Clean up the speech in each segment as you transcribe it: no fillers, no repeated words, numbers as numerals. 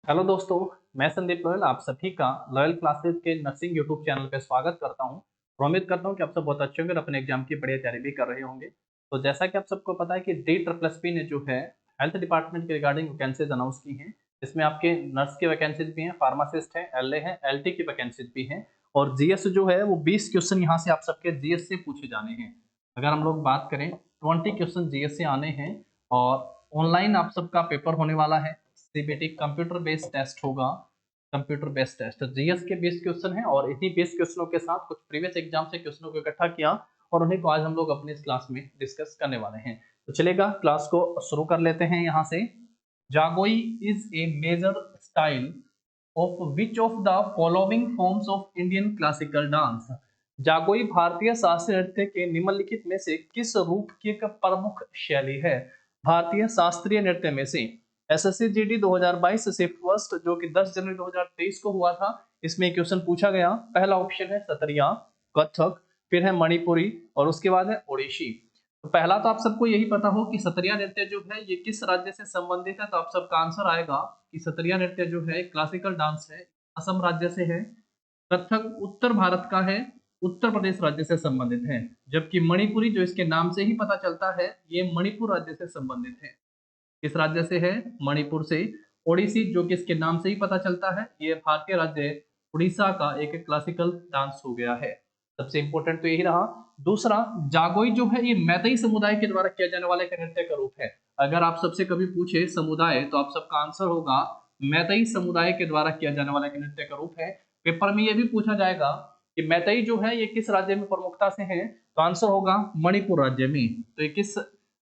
Hello दोस्तों, मैं संदीप गोयल आप सभी का लॉयल क्लासेस के नर्सिंग यूट्यूब चैनल पे स्वागत करता हूं और उम्मीद करता हूं कि आप सब बहुत अच्छे होंगे और अपने एग्जाम की बढ़िया तैयारी भी कर रहे होंगे। तो जैसा कि आप सबको पता है कि DSSP ने जो है हेल्थ डिपार्टमेंट के रिगार्डिंग वैकेंसीज अनाउंस की हैं। इसमें आपके नर्स की वैकेंसीज भी हैं, फार्मासिस्ट हैं, एलए हैं, एलटी की वैकेंसीज भी हैं और जीएस जो है वो 20 क्वेश्चन यहाँ से आप सबके जीएस से पूछे जाने हैं। अगर हम लोग बात करें 20 क्वेश्चन जीएस से आने हैं और ऑनलाइन आप सबका पेपर होने वाला है। सीबीटी कंप्यूटर बेस्ड टेस्ट होगा। कंप्यूटर बेस्ड टेस्ट तो जीएस के 20 क्वेश्चन हैं और इन्हीं 20 क्वेश्चनों के साथ कुछ प्रीवियस एग्जाम से क्वेश्चनों को इकट्ठा किया और उन्हीं को आज हम लोग अपने इस क्लास में डिस्कस करने वाले हैं। तो चलेगा, क्लास को शुरू कर लेते हैं। यहाँ से Jagoi is a major style of which of the following forms of Indian classical dance. Jagoi भारतीय शास्त्रीय नृत्य के निम्नलिखित में से किस रूप की एक प्रमुख शैली है? भारतीय शास्त्रीय नृत्य में से एसएससी जीडी 2022 शिफ्ट फर्स्ट जो कि 10 जनवरी 2023 को हुआ था, इसमें क्वेश्चन पूछा गया। पहला ऑप्शन है सतरिया, कथक, फिर है मणिपुरी और उसके बाद है ओडिसी। तो पहला तो आप सबको यही पता हो कि सतरिया नृत्य जो है ये किस राज्य से संबंधित है, तो आप सबका आंसर आएगा कि सतरिया नृत्य जो है क्लासिकल डांस है, असम राज्य से है। कथक उत्तर भारत का है, उत्तर प्रदेश राज्य से संबंधित है। जबकि मणिपुरी जो इसके नाम से ही पता चलता है ये मणिपुर राज्य से संबंधित है। किस राज्य से है? मणिपुर से। ओडिसी जो कि इसके नाम से ही पता चलता है ये भारतीय राज्य उड़ीसा का एक क्लासिकल डांस हो गया है। सबसे इंपॉर्टेंट तो यही रहा। दूसरा, जागोई जो है ये मैतेई समुदाय के द्वारा किया जाने वाला एक नृत्य का रूप है। अगर आप सबसे कभी पूछे समुदाय तो आप सबका आंसर होगा मैतेई समुदाय के द्वारा किया जाने वाला एक नृत्य का रूप है। पेपर में यह भी पूछा जाएगा कि मैतेई जो है ये किस राज्य में प्रमुखता से है, तो आंसर होगा मणिपुर राज्य में। तो ये किस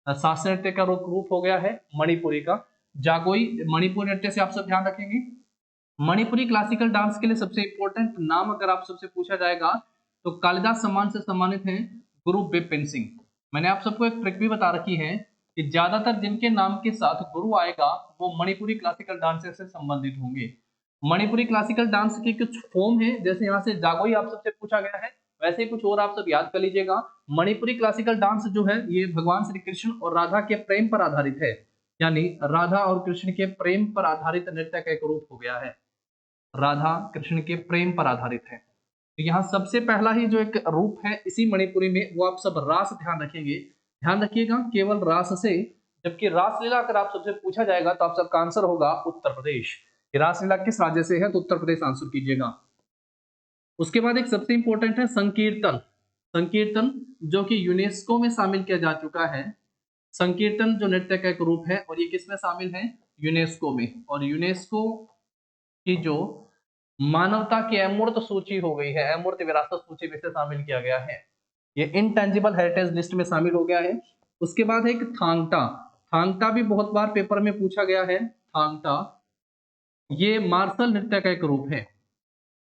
शास्त्रीय नृत्य का रूप हो गया है? मणिपुरी का। जागोई मणिपुरी नृत्य से आप सब ध्यान रखेंगे। मणिपुरी क्लासिकल डांस के लिए सबसे इंपॉर्टेंट नाम अगर आप सबसे पूछा जाएगा तो कालिदास सम्मान से सम्मानित हैं गुरु बिपिन सिंह। मैंने आप सबको एक ट्रिक भी बता रखी है कि ज्यादातर जिनके नाम के साथ गुरु आएगा वो मणिपुरी क्लासिकल डांस से संबंधित होंगे। मणिपुरी क्लासिकल डांस के कुछ फॉर्म है, जैसे यहाँ से जागोई आप सबसे पूछा गया है, वैसे ही कुछ और आप सब याद कर लीजिएगा। मणिपुरी क्लासिकल डांस जो है ये भगवान श्री कृष्ण और राधा के प्रेम पर आधारित है, यानी राधा और कृष्ण के प्रेम पर आधारित नृत्य का एक रूप हो गया है। राधा कृष्ण के प्रेम पर आधारित है। तो यहाँ सबसे पहला ही जो एक रूप है इसी मणिपुरी में वो आप सब रास ध्यान रखेंगे। ध्यान रखिएगा केवल रास से। जबकि रासलीला अगर आप सबसे पूछा जाएगा तो आप सबका आंसर होगा उत्तर प्रदेश। रासलीला किस राज्य से है, तो उत्तर प्रदेश आंसर कीजिएगा। उसके बाद एक सबसे इंपॉर्टेंट है संकीर्तन। संकीर्तन जो कि यूनेस्को में शामिल किया जा चुका है। संकीर्तन जो नृत्य का एक रूप है और ये किसमें शामिल है? यूनेस्को में। और यूनेस्को की जो मानवता की अमूर्त सूची हो गई है, अमूर्त विरासत सूची में से शामिल किया गया है, ये इनटेंजिबल हेरिटेज लिस्ट में शामिल हो गया है। उसके बाद है एक थांगटा। थांगटा भी बहुत बार पेपर में पूछा गया है। थांगटा ये मार्शल नृत्य का एक रूप है,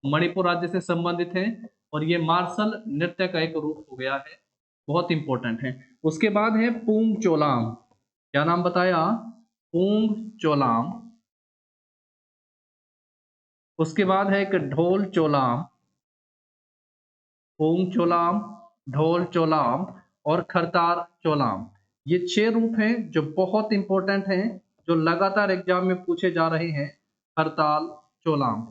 मणिपुर राज्य से संबंधित है और ये मार्शल नृत्य का एक रूप हो गया है, बहुत इंपॉर्टेंट है। उसके बाद है पूंग चोलाम। क्या नाम बताया? पूंग चोलाम। उसके बाद है एक ढोल चोलाम। पूंग चोलाम, ढोल चोलाम और खरतार चोलाम। ये 6 रूप हैं जो बहुत इंपॉर्टेंट हैं, जो लगातार एग्जाम में पूछे जा रहे हैं। खरताल चोलाम।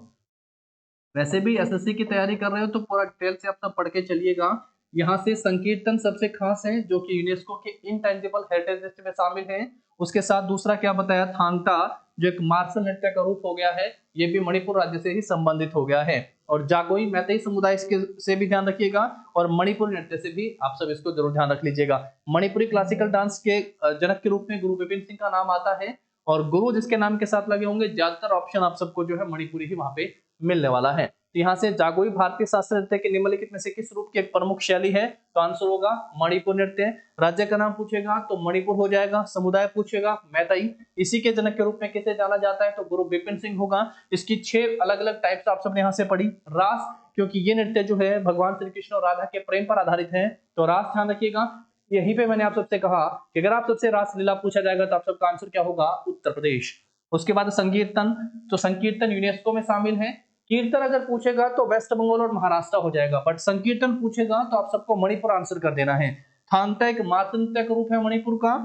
वैसे भी एसएससी की तैयारी कर रहे हो तो पूरा डिटेल से अपना पढ़ के चलिएगा। यहाँ से संकीर्तन सबसे खास है जो कि यूनेस्को के इनटेंजिबल हेरिटेज लिस्ट में शामिल है। उसके साथ दूसरा क्या बताया? थांगटा जो एक मार्शल नृत्य का रूप हो गया है, ये भी मणिपुर राज्य से ही संबंधित हो गया है। और जागोई मैतेई समुदाय से भी ध्यान रखिएगा और मणिपुर नृत्य से भी आप सब इसको जरूर ध्यान रख लीजिएगा। मणिपुरी क्लासिकल डांस के जनक के रूप में गुरु बिपिन सिंह का नाम आता है और गुरु जिसके नाम के साथ लगे होंगे ज्यादातर ऑप्शन आप सबको जो है मणिपुरी ही वहां पे मिलने वाला है। तो यहाँ से जागोई भारतीय शास्त्रीय नृत्य के निम्नलिखित में से किस रूप की एक प्रमुख शैली है, तो आंसर होगा मणिपुर नृत्य। राज्य का नाम पूछेगा तो मणिपुर हो जाएगा, समुदाय पूछेगा मैतेई। इसी के जनक के रूप में किसे जाना जाता है, तो गुरु बिपिन सिंह होगा। इसकी 6 अलग अलग टाइप्स आप सबने यहाँ से पढ़ी। रास क्योंकि ये नृत्य जो है भगवान श्री कृष्ण और राधा के प्रेम पर आधारित है, तो रास ध्यान रखिएगा। यहीं पे मैंने आप सबसे कहा कि अगर आप सबसे रासलीला पूछा जाएगा तो आप सबका आंसर क्या होगा? उत्तर प्रदेश। उसके बाद संकीर्तन, तो संकीर्तन यूनेस्को में शामिल है। कीर्तन अगर पूछेगा तो वेस्ट बंगाल और महाराष्ट्र हो जाएगा, बट संकीर्तन पूछेगा तो आप सबको मणिपुर आंसर कर देना है। थांगटा एक मातृ नृत्य का रूप है मणिपुर का।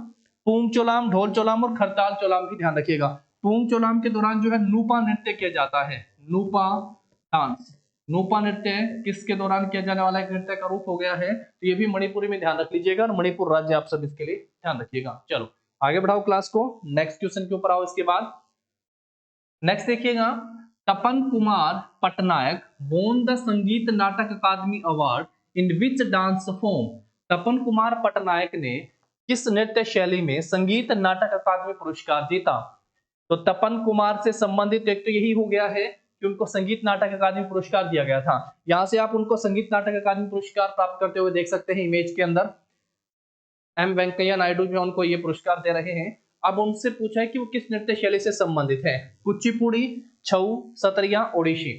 पूंग चोलाम, ढोल चोलाम और खरताल चोलाम भी ध्यान रखिएगा। पुंग चोलाम के दौरान जो है नूपा नृत्य किया जाता है, नूपा डांस। नूपा नृत्य किसके दौरान किया जाने वाला एक नृत्य का रूप हो गया है, तो ये भी मणिपुरी में ध्यान रख लीजिएगा, और मणिपुर राज्य आप सब इसके लिए ध्यान रखिएगा। चलो आगे बढ़ाओ क्लास को, नेक्स्ट क्वेश्चन के ऊपर आओ। इसके बाद नेक्स्ट देखिएगा, Tapan Kumar Patnaik won the Sangeet Natak Akademi award in which dance form. Tapan Kumar Patnaik ने किस नृत्य शैली में संगीत नाटक अकादमी पुरस्कार जीता। तो तपन कुमार से संबंधित एक तो यही हो गया है कि उनको संगीत नाटक अकादमी पुरस्कार दिया गया था। यहां से आप उनको संगीत नाटक अकादमी पुरस्कार प्राप्त करते हुए देख सकते हैं इमेज के अंदर। एम वेंकैया नायडू जो उनको ये पुरस्कार दे रहे हैं। अब उनसे पूछा है कि वो किस नृत्य शैली से संबंधित है, कुचिपुड़ी, छऊ, सतरिया, ओडिसी।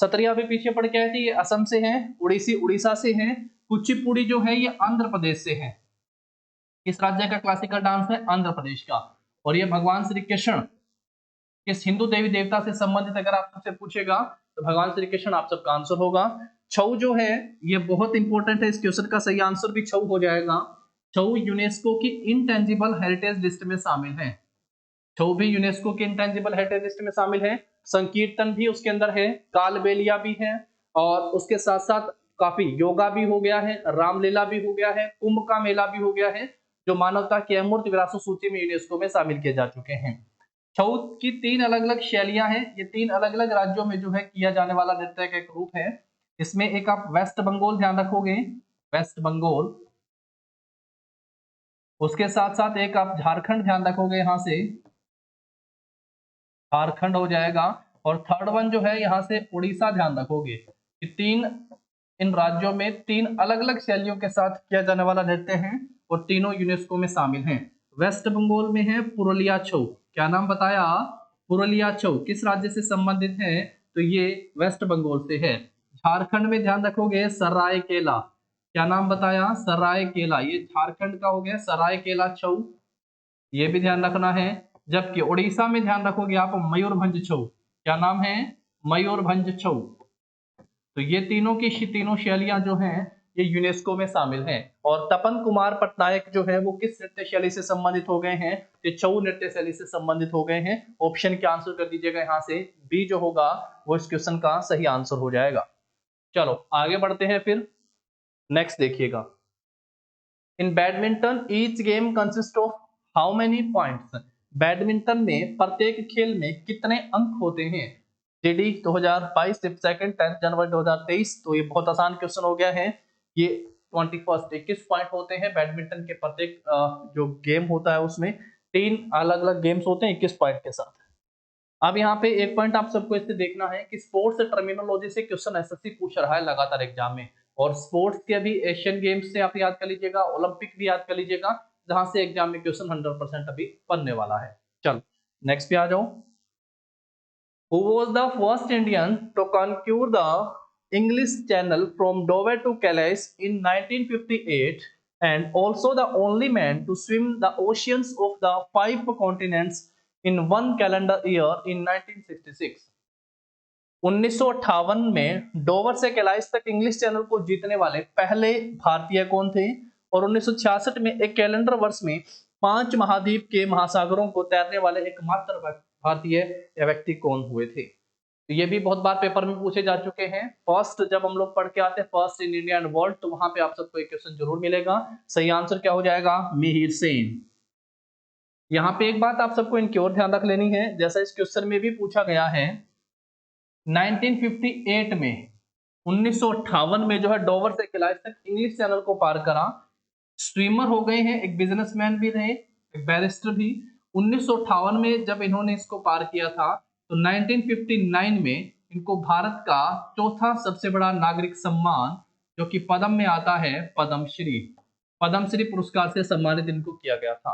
सतरिया भी पीछे पड़ के आए थे, ये असम से है, ओडिसी उड़ीसा से है, कुचिपुड़ी जो है ये आंध्र प्रदेश से है। किस राज्य का क्लासिकल डांस है, आंध्र प्रदेश का। और ये भगवान श्री कृष्ण किस हिंदू देवी देवता से संबंधित अगर आपसे पूछेगा तो भगवान श्री कृष्ण आप सबका आंसर होगा। छऊ जो है ये बहुत इंपॉर्टेंट है, इस क्वेश्चन का सही आंसर भी छऊ हो जाएगा। छऊ यूनेस्को की इंटेंजिबल हेरिटेज लिस्ट में शामिल है, छऊ भी यूनेस्को की इंटेंजिबल हेरिटेज लिस्ट में शामिल है। संकीर्तन भी उसके अंदर है, कालबेलिया भी है, और उसके साथ साथ काफी योगा भी हो गया है, रामलीला भी हो गया है, कुंभ का मेला भी हो गया है, जो मानवता की अमूर्त विरासत सूची में यूनेस्को में शामिल किए जा चुके हैं। छऊ की 3 अलग अलग शैलियां हैं, ये 3 अलग अलग राज्यों में जो है किया जाने वाला नृत्य का एक रूप है। इसमें एक आप वेस्ट बंगाल ध्यान रखोगे, वेस्ट बंगाल, उसके साथ साथ एक आप झारखंड ध्यान रखोगे, यहां से झारखंड हो जाएगा, और थर्ड वन जो है यहां से उड़ीसा ध्यान रखोगे। कि 3 इन राज्यों में 3 अलग अलग शैलियों के साथ किया जाने वाला नृत्य है, और तीनों यूनेस्को में शामिल हैं। वेस्ट बंगाल में है पुरुलिया छऊ, क्या नाम बताया, पुरुलिया छऊ किस राज्य से संबंधित है, तो ये वेस्ट बंगाल से है। झारखंड में ध्यान रखोगे सरायकेला, क्या नाम बताया, सरायकेला, ये झारखंड का हो गया सरायकेला छऊ, ये भी ध्यान रखना है। जबकि उड़ीसा में ध्यान रखोगे आप मयूरभंज छऊ, क्या नाम है, मयूरभंज छऊ। तो ये तीनों शैलियां जो हैं ये यूनेस्को में शामिल हैं। और तपन कुमार पटनायक जो है वो किस नृत्य शैली से संबंधित हो गए हैं, ये छऊ नृत्य शैली से संबंधित हो गए हैं। ऑप्शन के आंसर कर दीजिएगा, यहाँ से बी जो होगा वो इस क्वेश्चन का सही आंसर हो जाएगा। चलो आगे बढ़ते हैं फिर, नेक्स्ट देखिएगा। इन badminton each game consist of how many points. Badminton में प्रत्येक खेल में कितने अंक होते हैं। जेडी 2022 सेकंड 10 जनवरी 2023। तो ये बहुत आसान क्वेश्चन हो गया है। ये 21 पॉइंट होते हैं बैडमिंटन के प्रत्येक जो गेम होता है उसमें 3 अलग अलग गेम्स होते हैं 21 पॉइंट के साथ। अब यहाँ पे एक पॉइंट आप सबको इससे देखना है कि स्पोर्ट्स टर्मिनोलॉजी से क्वेश्चन एसएससी पूछ रहा है लगातार एग्जाम में, और स्पोर्ट्स के अभी एशियन गेम्स से आप याद कर लीजिएगा, ओलंपिक भी याद कर लीजिएगा, जहां से एग्जाम में क्वेश्चन 100% अभी बनने वाला है। चलो नेक्स्ट पे आ जाओ। Who was the first Indian to conquer the English Channel from Dover to Calais in 1958 and also the only man to swim the oceans of the 5 continents in one calendar year in 1966? 1958 में Dover से calyx तक English channel को जीतने वाले पहले भारतीय कौन थे, और 1966 में एक कैलेंडर वर्ष में 5 महाद्वीप के महासागरों को तैरने वाले एकमात्र भारतीय व्यक्ति कौन हुए थे। तो ये भी बहुत बार पेपर में पूछे जा चुके हैं। फर्स्ट जब हम लोग पढ़ के आते हैं first in India and world, तो वहां पे आप सबको एक क्वेश्चन जरूर मिलेगा। सही आंसर क्या हो जाएगा, मिहिर सेन। यहाँ पे एक बात आप सबको इनकी ओर ध्यान रख लेनी है, जैसा इस क्वेश्चन में भी पूछा गया है 1958 में 1958 में जो है डोवर से कैलाइस तक इंग्लिश चैनल को पार करा। स्विमर हो गए हैं, एक बिजनेसमैन भी रहे, एक बैरिस्टर भी। 1958 में जब इन्होंने इसको पार किया था तो 1959 में इनको भारत का चौथा सबसे बड़ा नागरिक सम्मान जो कि पद्म में आता है, पद्मश्री पुरस्कार से सम्मानित इनको किया गया था।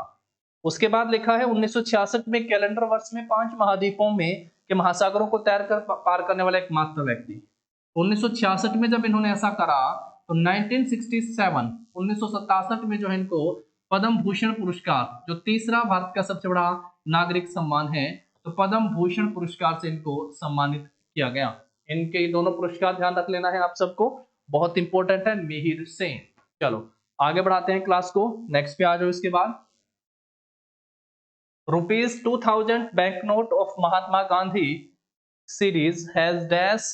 उसके बाद लिखा है 1966 में कैलेंडर वर्ष में 5 महाद्वीपों में के महासागरों को तैर कर पार करने वाला एकमात्र व्यक्ति। 1966 में जब इन्होंने ऐसा करा तो 1967 में जो है इनको पद्म भूषण पुरस्कार, जो तीसरा भारत का सबसे बड़ा नागरिक सम्मान है, तो पद्म भूषण पुरस्कार से इनको सम्मानित किया गया। इनके दोनों पुरस्कार ध्यान रख लेना है आप सबको, बहुत इंपॉर्टेंट है, मिहिर सेन। चलो आगे बढ़ाते हैं क्लास को, नेक्स्ट पे आ जाओ। इसके बाद ₹2000 banknote of Mahatma Gandhi series has dash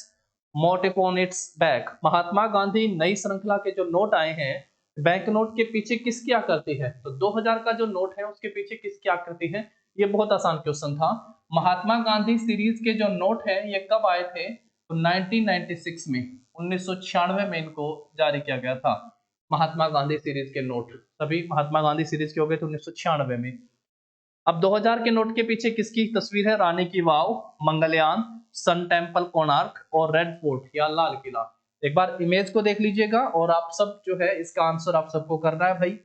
motif on its back। Mahatma Gandhi नई श्रृंखला के जो नोट आए हैं बैंक नोट के पीछे किसकी आकृति है? तो 2000 का जो नोट है उसके पीछे किसकी आकृति है? ये बहुत आसान क्वेश्चन था। महात्मा गांधी सीरीज के जो नोट है ये कब आए थे? तो 1996 में, 1996 में इनको जारी किया गया था। महात्मा गांधी सीरीज के नोट सभी महात्मा गांधी सीरीज के हो गए थे 1996 में। अब 2000 के नोट के पीछे किसकी तस्वीर है? रानी की वाव, मंगलयान, सन टेम्पल कोणार्क और रेड फोर्ट या लाल किला। एक बार इमेज को देख लीजिएगा और आप सब जो है इसका आंसर आप सबको करना है भाई।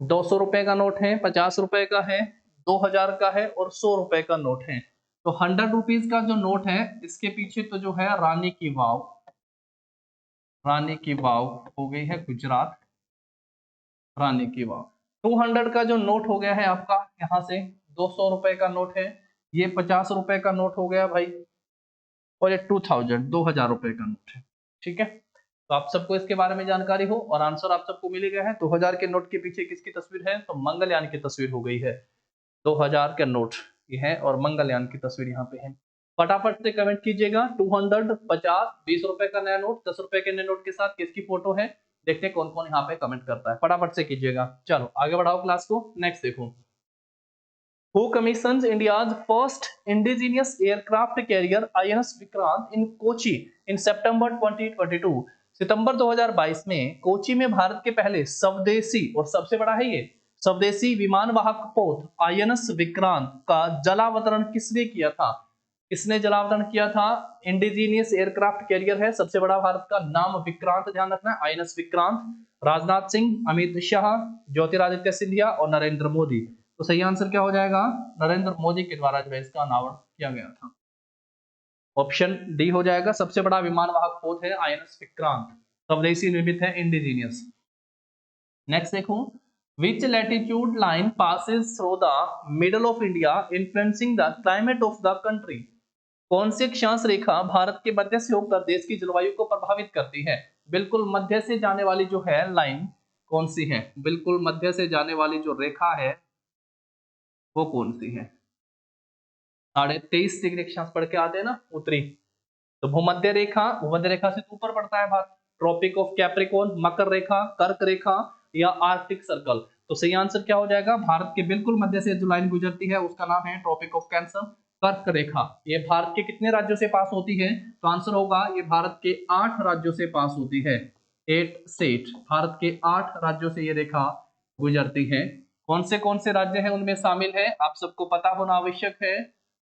200 रुपए का नोट है, 50 रुपए का है, 2000 का है और 100 रुपए का नोट है। तो 100 रुपीज का जो नोट है इसके पीछे तो जो है रानी की वाव, रानी की वाव हो गई है गुजरात, रानी की वाव। 200 का जो नोट हो गया है आपका यहाँ से 200 रुपए का नोट है, ये 50 रुपए का नोट हो गया भाई, और ये 2000 रुपए का नोट है। ठीक है, तो आप सबको इसके बारे में जानकारी हो और आंसर आप सबको मिल गया है। 2000 के नोट के पीछे किसकी तस्वीर है? तो मंगलयान की तस्वीर हो गई है। 2000 का नोट ये है और मंगलयान की तस्वीर यहाँ पे है। फटाफट से कमेंट कीजिएगा 200, 50, 20 रुपए का नया नोट, 10 रुपए के नए नोट के साथ किसकी फोटो है? देखते हैं कौन कौन यहाँ पे कमेंट करता है। फटाफट से कीजिएगा। चलो आगे बढ़ाओ क्लास को। नेक्स्ट देखो, Who commissions India's first indigenous aircraft carrier INS Vikrant in Kochi in September 2022? सितंबर 2022 में कोची में भारत के पहले स्वदेशी, और सबसे बड़ा है ये, स्वदेशी विमान वाहक पोत INS विक्रांत का जलावतरण किसने किया था? किसने जलावतरण किया था? इंडिजीनियस एयरक्राफ्ट कैरियर है, सबसे बड़ा भारत का, नाम विक्रांत, ध्यान रखना है, INS विक्रांत। राजनाथ सिंह, अमित शाह, ज्योतिरादित्य सिंधिया और नरेंद्र मोदी। तो सही आंसर क्या हो जाएगा? नरेंद्र मोदी के द्वारा जो है इसका अनावरण किया गया था। ऑप्शन डी हो जाएगा। सबसे बड़ा विमान वाहक पोत है INS विक्रांत, स्वदेशी निर्मित है, इंडिजीनियस। नेक्स्ट देखो, which latitude line passes through the middle of India influencing the climate of the country? कौन सी अक्षांश रेखा भारत के मध्य से होकर देश की जलवायु को प्रभावित करती है? बिल्कुल मध्य से जाने वाली जो है लाइन कौन सी है? बिल्कुल मध्य से जाने वाली जो रेखा है वो कौन सी है? 23.5 डिग्री अक्षांश पढ़ के आते हैं ना, उत्तरी। तो भूमध्य रेखा, भूमध्य रेखा से ऊपर पड़ता है भारत। ट्रॉपिक ऑफ कैप्रिकॉर्न, मकर रेखा, कर्क रेखा या आर्कटिक सर्कल। तो सही आंसर क्या हो जाएगा? भारत के बिल्कुल मध्य से जो लाइन गुजरती है उसका नाम है ट्रॉपिक ऑफ कैंसर, कर्क रेखा। ये भारत के कितने राज्यों से पास होती है? तो आंसर होगा ये भारत के 8 राज्यों से पास होती है। 8 स्टेट, भारत के 8 राज्यों से ये रेखा गुजरती है। कौन से राज्य हैं उनमें शामिल है? आप सबको पता होना आवश्यक है।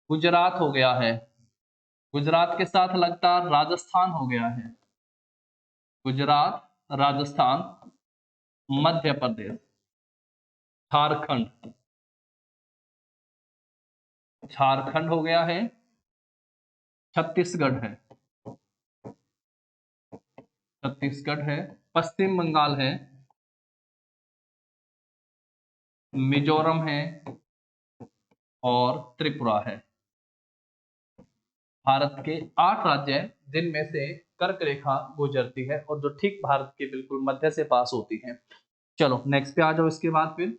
गुजरात हो गया है, गुजरात के साथ लगातार राजस्थान हो गया है, गुजरात, राजस्थान, मध्य प्रदेश, झारखंड, झारखंड हो गया है, छत्तीसगढ़ है, छत्तीसगढ़ है, पश्चिम बंगाल है, मिजोरम है और त्रिपुरा है। भारत के 8 राज्य हैं जिनमें से कर्क रेखा गुजरती है और जो ठीक भारत के बिल्कुल मध्य से पास होती है। चलो नेक्स्ट पे आ जाओ। इसके बाद फिर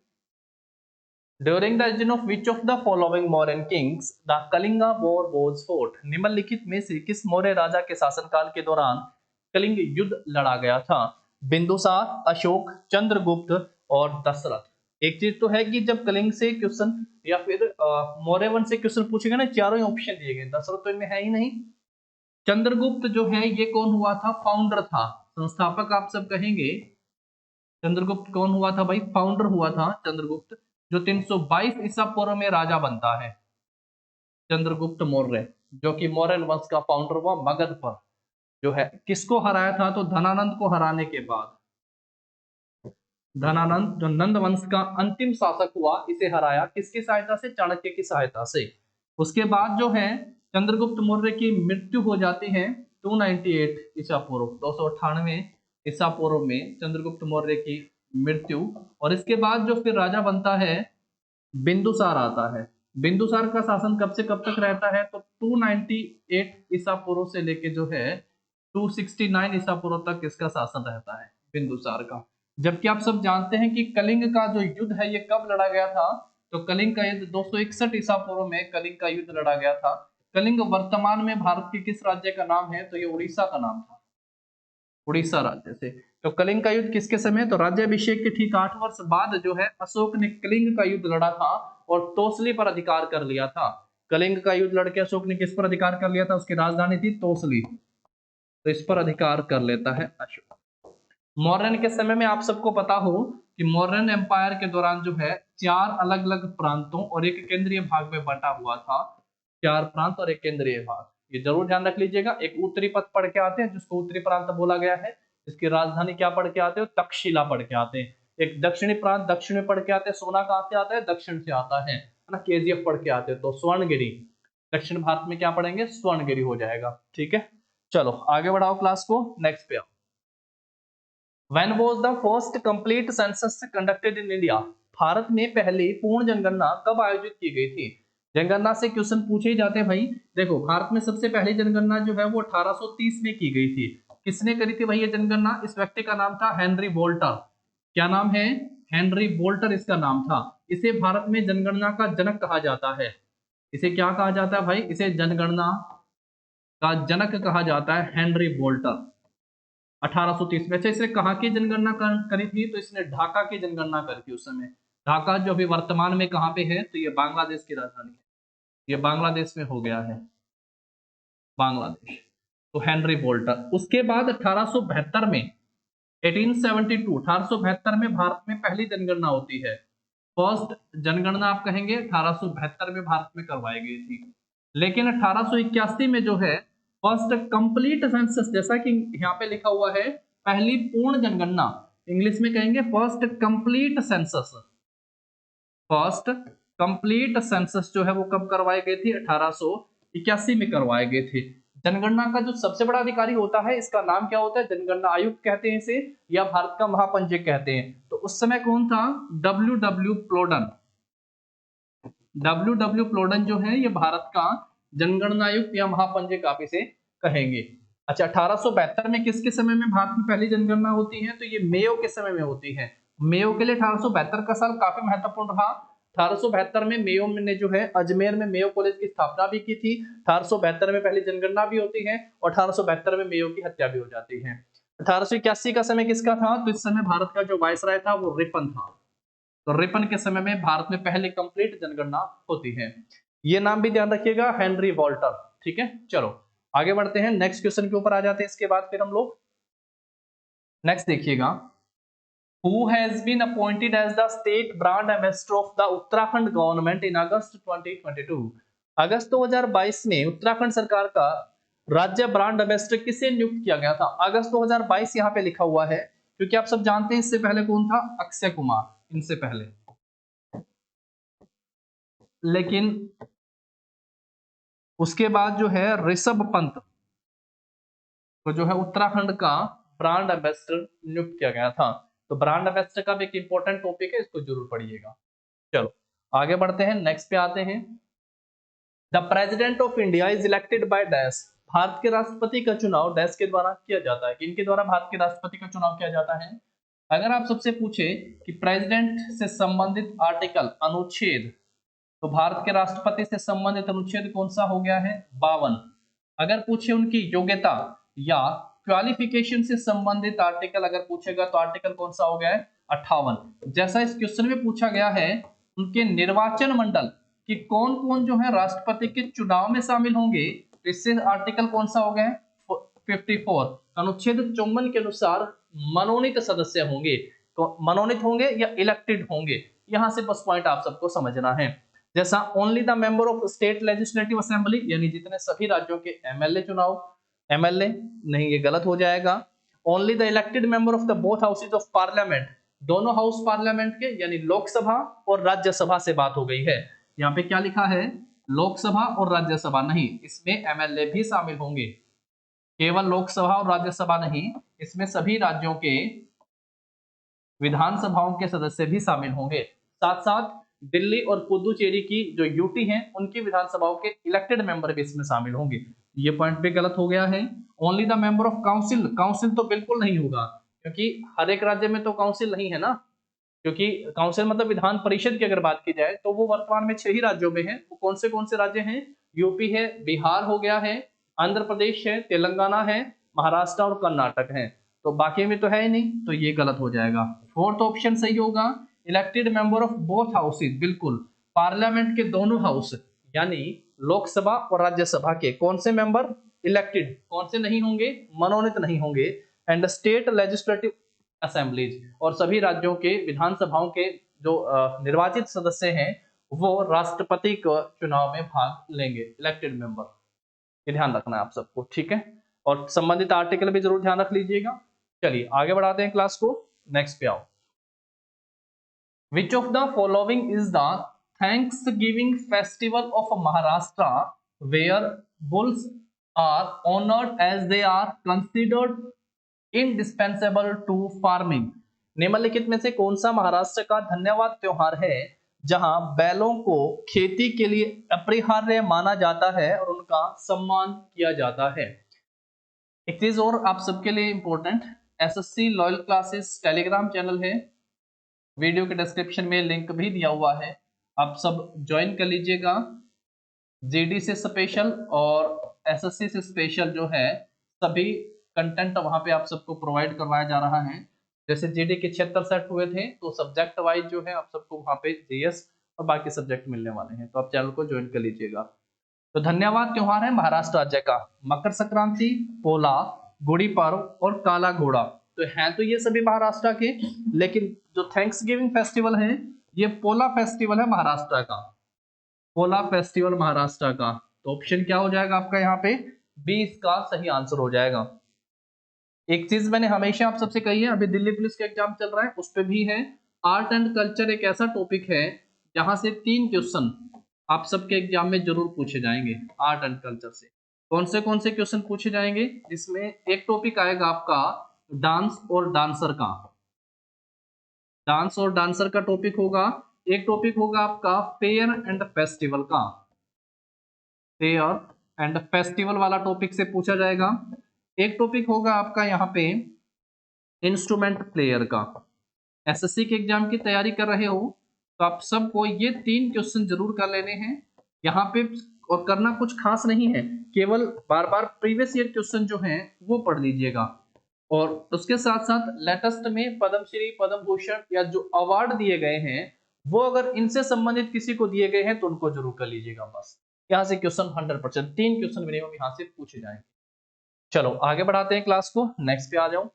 during the reign of which of the following Mauryan kings the Kalinga war was fought? निम्नलिखित में से किस मौर्य राजा के शासनकाल के दौरान कलिंग युद्ध लड़ा गया था? बिंदुसार, अशोक, चंद्रगुप्त और दशरथ। एक चीज तो है कि जब कलिंग से क्वेश्चन या फिर मौर्य वंश से क्वेश्चन पूछेगा ना, चारों ही ऑप्शन दिए गए, दशरथ तो इनमें है ही नहीं। चंद्रगुप्त जो है ये कौन हुआ था? फाउंडर था, संस्थापक आप सब कहेंगे। चंद्रगुप्त कौन हुआ था भाई? फाउंडर हुआ था चंद्रगुप्त, जो 322 ईसा पूर्व में राजा बनता है। चंद्रगुप्त मौर्य जो कि मौर्य वंश का फाउंडर हुआ, मगध पर जो है किसको हराया था? तो धनानंद को हराने के बाद, धनानंद जो नंद वंश का अंतिम शासक हुआ, इसे हराया किसकी सहायता से? चाणक्य की सहायता से। उसके बाद जो है चंद्रगुप्त मौर्य की मृत्यु हो जाती है 298 ईसा पूर्व, 298 ईसा पूर्व में चंद्रगुप्त मौर्य की मृत्यु। और इसके बाद जो फिर राजा बनता है बिंदुसार आता है। बिंदुसार का शासन कब से कब तक रहता है? तो 298 ईसा पूर्व से लेके जो है 269 ईसा पूर्व तक इसका शासन रहता है बिंदुसार का। जबकि आप सब जानते हैं कि कलिंग का जो युद्ध है ये कब लड़ा गया था? तो कलिंग का युद्ध 261 ईसा पूर्व में कलिंग का युद्ध लड़ा गया था। कलिंग वर्तमान में भारत के किस राज्य का नाम है? तो ये उड़ीसा का नाम था, उड़ीसा राज्य से। तो कलिंग का युद्ध किसके समय? तो राज्याभिषेक के ठीक 8 वर्ष बाद जो है अशोक ने कलिंग का युद्ध लड़ा था और तोसली पर अधिकार कर लिया था। कलिंग का युद्ध लड़के अशोक ने किस पर अधिकार कर लिया था? उसकी राजधानी थी तोसली, तो इस पर अधिकार कर लेता है अशोक। मौर्यन के समय में आप सबको पता हो कि मौर्यन एम्पायर के दौरान जो है 4 अलग अलग प्रांतों और एक केंद्रीय भाग में बंटा हुआ था। 4 प्रांत और एक केंद्रीय भाग, ये जरूर ध्यान रख लीजिएगा। एक उत्तरी पथ पढ़ के आते हैं जिसको उत्तरी प्रांत बोला गया है, इसकी राजधानी क्या पढ़ के आते हो? तक्षशिला पढ़ के आते हैं। एक दक्षिणी प्रांत दक्षिण में पढ़ के आते हैं, सोना कहां से आता है? दक्षिण से आता है ना, केजीएफ पढ़ के आते हैं। तो स्वर्णगिरी, दक्षिण भारत में क्या पढ़ेंगे? स्वर्णगिरी हो जाएगा। ठीक है, चलो आगे बढ़ाओ क्लास को, नेक्स्ट पे आओ। When was the first complete census conducted in India? Bharat में पहली पूर्ण जनगणना कब आयोजित की गई थी? जनगणना से क्वेश्चन पूछे ही जाते हैं भाई। देखो भारत में सबसे पहली जनगणना जो है वो 1830 में की गई थी। किसने करी थी भाई ये जनगणना? इस व्यक्ति का नाम था हेनरी बोल्टर। क्या नाम है? हेनरी बोल्टर इसका नाम था। इसे भारत में जनगणना का जनक कहा जाता है। इसे क्या कहा जाता है भाई? इसे जनगणना का जनक कहा जाता है, हेनरी बोल्टर। 1830 में। अच्छा, इसने कहाँ की जनगणना करी थी? तो इसने ढाका की जनगणना करी थी उस समय। ढाका जो अभी वर्तमान में कहाँ पे है? तो ये बांग्लादेश की राजधानी है, ये बांग्लादेश में हो गया है, बांग्लादेश। तो हेनरी बोल्टर। उसके बाद 1872 में 1872 में भारत में पहली जनगणना होती है। फर्स्ट जनगणना आप कहेंगे 1872 में भारत में करवाई गई थी। लेकिन 1881 में जो है फर्स्ट कंप्लीट सेंसस, जैसा कि यहाँ पे लिखा हुआ है पहली पूर्ण जनगणना, इंग्लिश में कहेंगे first complete census. First complete census जो है वो कब करवाई गई थी? 1881 में करवाए गए थे। जनगणना का जो सबसे बड़ा अधिकारी होता है इसका नाम क्या होता है? जनगणना आयुक्त कहते हैं इसे, या भारत का महापंजीयक कहते हैं। तो उस समय कौन था? डब्ल्यू प्लोडन। डब्ल्यू प्लोडन जो है ये भारत का जनगणना आयुक्त या महापंजीयक आप इसे कहेंगे। अच्छा, 1872 में किसके समय में भारत में पहली जनगणना होती है? तो ये मेयो के समय में होती है। मेयो के लिए 1872 का साल काफी महत्वपूर्ण रहा। 1872 में मेयो ने जो है अजमेर में मेयो कॉलेज की स्थापना भी की थी। 1872 में पहली जनगणना भी होती है और 1872 में मेयो की हत्या भी हो जाती है। 1881 का समय किसका था? तो इस समय भारत का जो वायसराय था वो रिपन था। तो रिपन के समय में भारत में पहले कंप्लीट जनगणना होती है। ये नाम भी ध्यान रखिएगा, हेनरी वॉल्टर। ठीक है, चलो आगे बढ़ते हैं, नेक्स्ट क्वेश्चन के ऊपर आ जाते हैं। इसके बाद फिर हम लोग नेक्स्ट देखिएगा, who has been appointed as the state brand ambassador of the Uttarakhand government in August 2022? अगस्त 2022 में उत्तराखंड सरकार का राज्य ब्रांड एम्बेसडर किसे नियुक्त किया गया था? अगस्त 2022 यहाँ पे लिखा हुआ है क्योंकि आप सब जानते हैं इससे पहले कौन था? अक्षय कुमार, इनसे पहले। लेकिन उसके बाद जो है ऋषभ पंत को जो है उत्तराखंड का ब्रांड एम्बेसडर नियुक्त किया गया था। तो ब्रांड एम्बेसडर का भी एक इंपॉर्टेंट टॉपिक है, इसको जरूर पढ़िएगा। चलो आगे बढ़ते हैं, नेक्स्ट पे आते हैं। The president of India is elected by dash? Bharat के राष्ट्रपति का चुनाव डैश के द्वारा किया जाता है। किनके द्वारा भारत के राष्ट्रपति का चुनाव किया जाता है? अगर आप सबसे पूछे कि प्रेसिडेंट से संबंधित आर्टिकल, अनुच्छेद, तो भारत के राष्ट्रपति से संबंधित अनुच्छेद कौन सा हो गया है? 52। अगर पूछे उनकी योग्यता या क्वालिफिकेशन से संबंधित आर्टिकल अगर पूछेगा तो आर्टिकल कौन सा हो गया है? 58। जैसा इस क्वेश्चन में पूछा गया है उनके निर्वाचन मंडल कि कौन कौन जो है राष्ट्रपति के चुनाव में शामिल होंगे, तो इससे आर्टिकल कौन सा हो गया है? 54। अनुच्छेद 54 के अनुसार मनोनीत सदस्य होंगे, तो मनोनीत होंगे या इलेक्टेड होंगे, यहां से बस पॉइंट आप सबको समझना है। जैसा only the member of state legislative assembly, यानी जितने सभी राज्यों के एमएलए चुनाव, एमएलए नहीं ये गलत हो जाएगा। Only the elected member of the both houses of parliament, दोनों हाउस पार्लियामेंट के, यानी लोकसभा और राज्यसभा से बात हो गई है। यहाँ पे क्या लिखा है? लोकसभा और राज्यसभा नहीं, इसमें एमएलए भी शामिल होंगे। केवल लोकसभा और राज्यसभा नहीं, इसमें सभी राज्यों के विधानसभाओं के सदस्य भी शामिल होंगे। साथ साथ दिल्ली और पुदुचेरी की जो यूटी हैं उनकी विधानसभाओं के इलेक्टेड मेंबर भी इसमें शामिल होंगे। ये पॉइंट भी गलत हो गया है। Only the member of council, council तो बिल्कुल नहीं होगा क्योंकि हर एक राज्य में तो काउंसिल नहीं है ना, क्योंकि काउंसिल मतलब विधान परिषद की अगर बात की जाए तो वो वर्तमान में 6 ही राज्यों में है। वो कौन से राज्य हैं? यूपी है, बिहार हो गया है, आंध्र प्रदेश है, तेलंगाना है, महाराष्ट्र और कर्नाटक है। तो बाकी में तो है ही नहीं, तो ये गलत हो जाएगा। फोर्थ ऑप्शन सही होगा, elected member of both houses, बिल्कुल पार्लियामेंट के दोनों हाउस यानी लोकसभा और राज्यसभा के कौन से मेंबर इलेक्टेड, कौन से नहीं होंगे, मनोनीत नहीं होंगे, एंड स्टेट लेजिस्लेटिव असेंबलीज, और सभी राज्यों के विधानसभाओं के जो निर्वाचित सदस्य हैं वो राष्ट्रपति को चुनाव में भाग लेंगे, इलेक्टेड मेंबर। ये ध्यान रखना है आप सबको, ठीक है। और संबंधित आर्टिकल भी जरूर ध्यान रख लीजिएगा। चलिए आगे बढ़ाते हैं क्लास को, नेक्स्ट पे आओ। Which of the following is the Thanksgiving festival of Maharashtra where bulls are honored as they are considered indispensable to farming? निम्नलिखित में से कौन सा महाराष्ट्र का धन्यवाद त्योहार है जहां बैलों को खेती के लिए अपरिहार्य माना जाता है और उनका सम्मान किया जाता है? एक चीज और आप सबके लिए important, SSC loyal classes Telegram channel है, वीडियो के डिस्क्रिप्शन में लिंक भी दिया हुआ है, आप सब ज्वाइन कर लीजिएगा। जीडी से स्पेशल और एसएससी से स्पेशल जो है सभी कंटेंट वहां पे आप सबको प्रोवाइड करवाया जा रहा है। जैसे जीडी के 76 सेट हुए थे तो सब्जेक्ट वाइज जो है आप सबको वहां पे जीएस और बाकी सब्जेक्ट मिलने वाले हैं, तो आप चैनल को ज्वाइन कर लीजिएगा। तो धन्यवाद त्योहार है महाराष्ट्र राज्य का मकर संक्रांति, पोला, गुड़ी पर्व और काला घोड़ा। तो हैं तो ये सभी महाराष्ट्र के, लेकिन जो थैंक्स गिविंग फेस्टिवल है ये पोला फेस्टिवल है महाराष्ट्र का, पोला फेस्टिवल महाराष्ट्र का। तो ऑप्शन क्या हो जाएगा आपका यहाँ पे? बी इसका सही आंसर हो जाएगा। एक चीज मैंने हमेशा आप सबसे कही है, अभी दिल्ली पुलिस का एग्जाम चल रहा है उस पर भी है, आर्ट एंड कल्चर एक ऐसा टॉपिक है जहां से 3 क्वेश्चन आप सबके एग्जाम में जरूर पूछे जाएंगे। आर्ट एंड कल्चर से कौन से क्वेश्चन पूछे जाएंगे? जिसमें एक टॉपिक आएगा आपका डांस और डांसर का, डांस और डांसर का टॉपिक होगा। एक टॉपिक होगा आपका फेयर एंड फेस्टिवल का, फेयर एंड फेस्टिवल वाला टॉपिक से पूछा जाएगा। एक टॉपिक होगा आपका यहाँ पे इंस्ट्रूमेंट प्लेयर का। एसएससी के एग्जाम की तैयारी कर रहे हो तो आप सबको ये 3 क्वेश्चन जरूर कर लेने हैं यहाँ पे, और करना कुछ खास नहीं है, केवल बार बार प्रीवियस ईयर क्वेश्चन जो हैं वो पढ़ लीजिएगा। और उसके साथ साथ लेटेस्ट में पद्मश्री, पद्म भूषण या जो अवार्ड दिए गए हैं वो अगर इनसे संबंधित किसी को दिए गए हैं तो उनको जरूर कर लीजिएगा। बस यहाँ से क्वेश्चन 100% 3 क्वेश्चन मिनिमम यहाँ से पूछे जाएंगे। चलो आगे बढ़ाते हैं क्लास को, नेक्स्ट पे आ जाओ।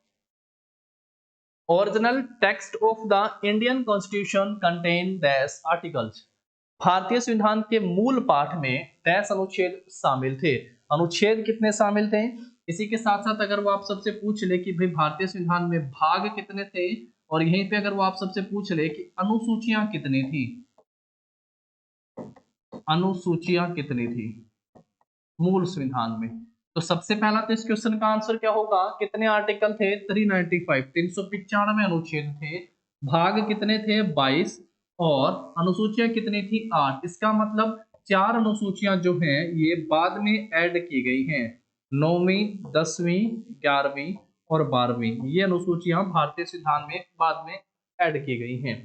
Original text of the Indian constitution contain dash articles. भारतीय संविधान के मूल पाठ में डैश अनुच्छेद शामिल थे। अनुच्छेद कितने शामिल थे? इसी के साथ साथ अगर वो आप सबसे पूछ ले कि भाई भारतीय संविधान में भाग कितने थे, और यहीं पे अगर वो आप सबसे पूछ ले कि अनुसूचियां कितनी थी, अनुसूचियां कितनी थी मूल संविधान में, तो सबसे पहला तो इस क्वेश्चन का आंसर क्या होगा? कितने आर्टिकल थे? 395, 395 अनुच्छेद थे। भाग कितने थे? 22, और अनुसूचियां कितनी थी? 8। इसका मतलब 4 अनुसूचियां जो हैं ये बाद में ऐड की गई हैं, 9वीं, 10वीं, 11वीं और 12वीं, ये अनुसूचियां भारतीय संविधान में बाद में ऐड की गई हैं।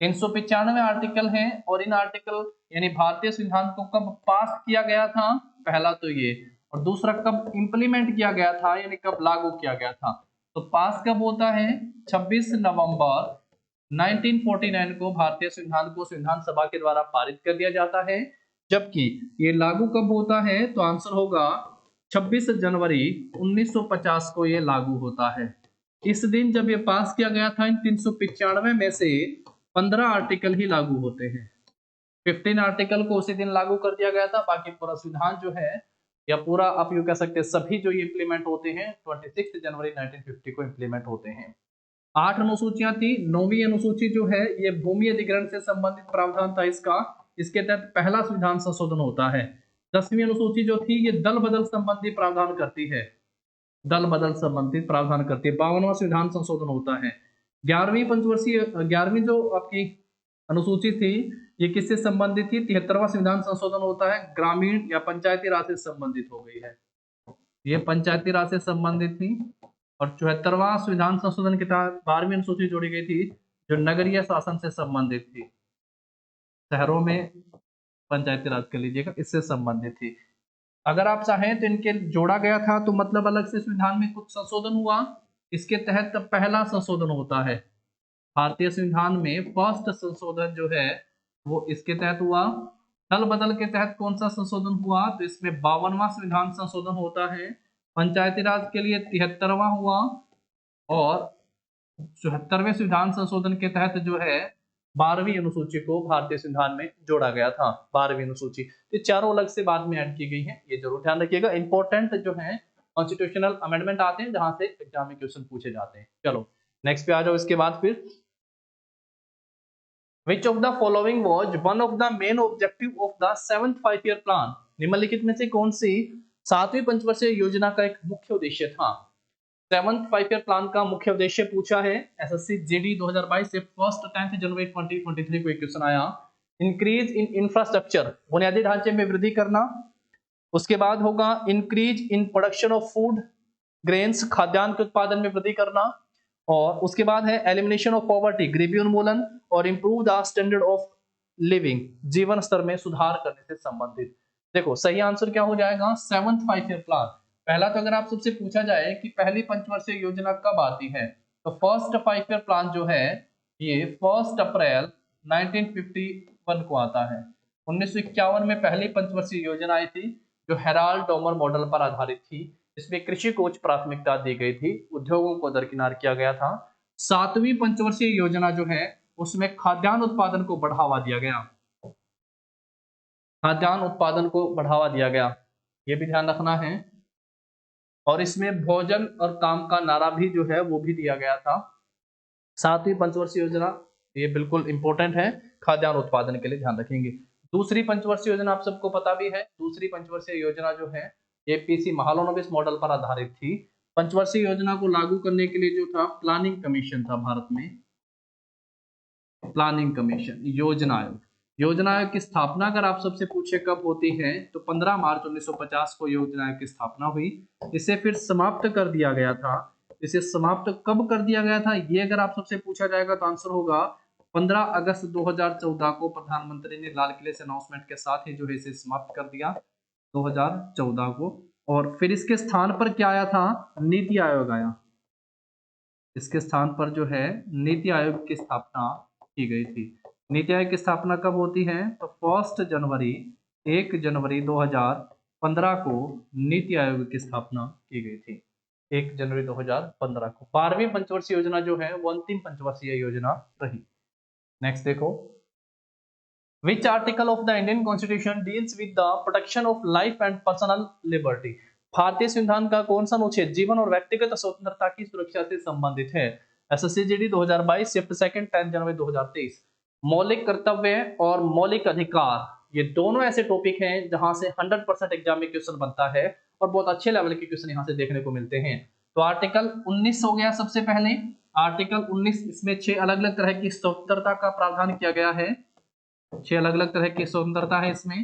395 आर्टिकल हैं, और इन आर्टिकल यानी भारतीय संविधान को कब पास किया गया था? पहला तो ये, और दूसरा कब इंप्लीमेंट किया गया था यानी कब लागू किया गया था। तो पास कब होता है? 26 नवंबर 1949 को भारतीय संविधान को संविधान सभा के द्वारा पारित कर दिया जाता है। जबकि ये लागू कब होता है? तो आंसर होगा 26 जनवरी 1950 को ये लागू होता है। इस दिन जब ये पास किया गया था, इन 395 में से 15 आर्टिकल ही लागू होते हैं। 15 आर्टिकल को उसी दिन लागू कर दिया गया था, बाकी पूरा संविधान जो है या पूरा आप यूं कह सकते हैं सभी जो ये इंप्लीमेंट होते हैं 26 जनवरी 1950 को इंप्लीमेंट होते हैं। 8 अनुसूचियां थी। 9वीं अनुसूची जो है ये भूमि अधिग्रहण से संबंधित प्रावधान था इसका, इसके तहत पहला संविधान संशोधन होता है। 10वीं अनुसूची जो थी ये दल बदल संबंधी प्रावधान करती है, दल बदल संबंधित प्रावधान करती है, 52वां संविधान संशोधन होता है। 11वीं पंचवर्षीय 11वीं जो आपकी अनुसूची थी ये किससे संबंधित थी? 73वां संविधान संशोधन होता है, ग्रामीण या पंचायती राज से संबंधित हो गई है, ये पंचायती राज से संबंधित थी। और 74वां संविधान संशोधन के तहत 12वीं अनुसूची जोड़ी गई थी, जो नगरीय शासन से संबंधित थी, शहरों में पंचायती राज कर लीजिएगा, इससे संबंधित थी। अगर आप चाहें तो इनके जोड़ा गया था, तो मतलब अलग से संविधान में कुछ संशोधन हुआ। इसके तहत पहला संशोधन होता है भारतीय संविधान में, फर्स्ट संशोधन जो है वो इसके तहत हुआ। दल बदल के तहत कौन सा संशोधन हुआ, तो इसमें 52वां संविधान संशोधन होता है। पंचायती राज के लिए 73वां हुआ, और 74वें संविधान संशोधन के तहत जो है 12वीं अनुसूची को भारतीय संविधान में जोड़ा गया था। 12वीं अनुसूची, ये चारों अलग से बाद में ऐड की गई है, ये जरूर ध्यान रखिएगा। इंपॉर्टेंट जो है कॉन्स्टिट्यूशनल अमेंडमेंट आते हैं जहां से एग्जाम में क्वेश्चन पूछे जाते हैं। चलो नेक्स्ट पे आ जाओ। इसके बाद फिर Which of the following was one of the main objective of the 7th 5-year plan? निम्नलिखित में से कौन सी 7वीं पंचवर्षीय योजना का एक मुख्य उद्देश्य था? 7th 5-year प्लान का मुख्य उद्देश्य पूछा है एसएससी जीडी 2022 से 1 जनवरी 2023 को एक क्वेश्चन आया। इंक्रीज इन इंफ्रास्ट्रक्चर, बुनियादी ढांचे में वृद्धि करना। उसके बाद होगा increase in production of food grains, खाद्यान्न के उत्पादन में वृद्धि करना। और उसके बाद है एलिमिनेशन ऑफ पॉवर्टी, गरीबी उन्मूलन, और improve the standard of living, जीवन स्तर में सुधार करने से संबंधित। देखो सही आंसर क्या हो जाएगा, 7th 5-year प्लान। पहला तो अगर आप सबसे पूछा जाए कि पहली पंचवर्षीय योजना कब आती है, तो फर्स्ट 5-year प्लान जो है ये 1 अप्रैल 1951 को आता है। 1951 में पहली पंचवर्षीय योजना आई थी जो हेराल्ड डोमर मॉडल पर आधारित थी। इसमें कृषि को उच्च प्राथमिकता दी गई थी, उद्योगों को दरकिनार किया गया था। 7वीं पंचवर्षीय योजना जो है उसमें खाद्यान्न उत्पादन को बढ़ावा दिया गया, खाद्यान्न उत्पादन को बढ़ावा दिया गया, ये भी ध्यान रखना है। और इसमें भोजन और काम का नारा भी जो है वो भी दिया गया था। 7वीं पंचवर्षीय योजना ये बिल्कुल इंपॉर्टेंट है, खाद्यान्न उत्पादन के लिए ध्यान रखेंगे। दूसरी पंचवर्षीय योजना आप सबको पता भी है, दूसरी पंचवर्षीय योजना जो है एपीसी महालनोबिस मॉडल पर आधारित थी। पंचवर्षीय योजना को लागू करने के लिए जो था प्लानिंग कमीशन था भारत में, प्लानिंग कमीशन, योजना आयोग। योजना आयोग की स्थापना अगर आप सबसे पूछे कब होती है, तो 15 मार्च 1950 को योजना आयोग की स्थापना हुई। इसे फिर समाप्त कर दिया गया था। इसे समाप्त कब कर दिया गया था, ये अगर आप सबसे पूछा जाएगा तो आंसर होगा 15 अगस्त 2014 को प्रधानमंत्री ने लाल किले से अनाउंसमेंट के साथ ही जो है इसे समाप्त कर दिया 2014 को। और फिर इसके स्थान पर क्या आया था, नीति आयोग आया। इसके स्थान पर जो है नीति आयोग की स्थापना की गई थी। नीति आयोग की स्थापना कब होती है, तो 1 जनवरी 2015 को नीति आयोग की स्थापना की गई थी, 1 जनवरी 2015 को। 12वीं पंचवर्षीय योजना जो है वो अंतिम पंचवर्षीय योजना रही। नेक्स्ट देखो, Which article of the Indian Constitution deals with the protection of life and personal liberty? भारतीय संविधान का कौन सा अनुच्छेद जीवन और व्यक्तिगत स्वतंत्रता की सुरक्षा से संबंधित है? एसएससी 2022 शिफ्ट 2 10 जनवरी 2023। मौलिक कर्तव्य और मौलिक अधिकार ये दोनों ऐसे टॉपिक हैं जहां से 100% एग्जाम में क्वेश्चन बनता है और बहुत अच्छे लेवल के क्वेश्चन यहां से देखने को मिलते हैं। तो आर्टिकल 19 हो गया सबसे पहले। आर्टिकल 19, इसमें 6 अलग अलग तरह की स्वतंत्रता का प्रावधान किया गया है, 6 अलग अलग तरह की स्वतंत्रता है इसमें।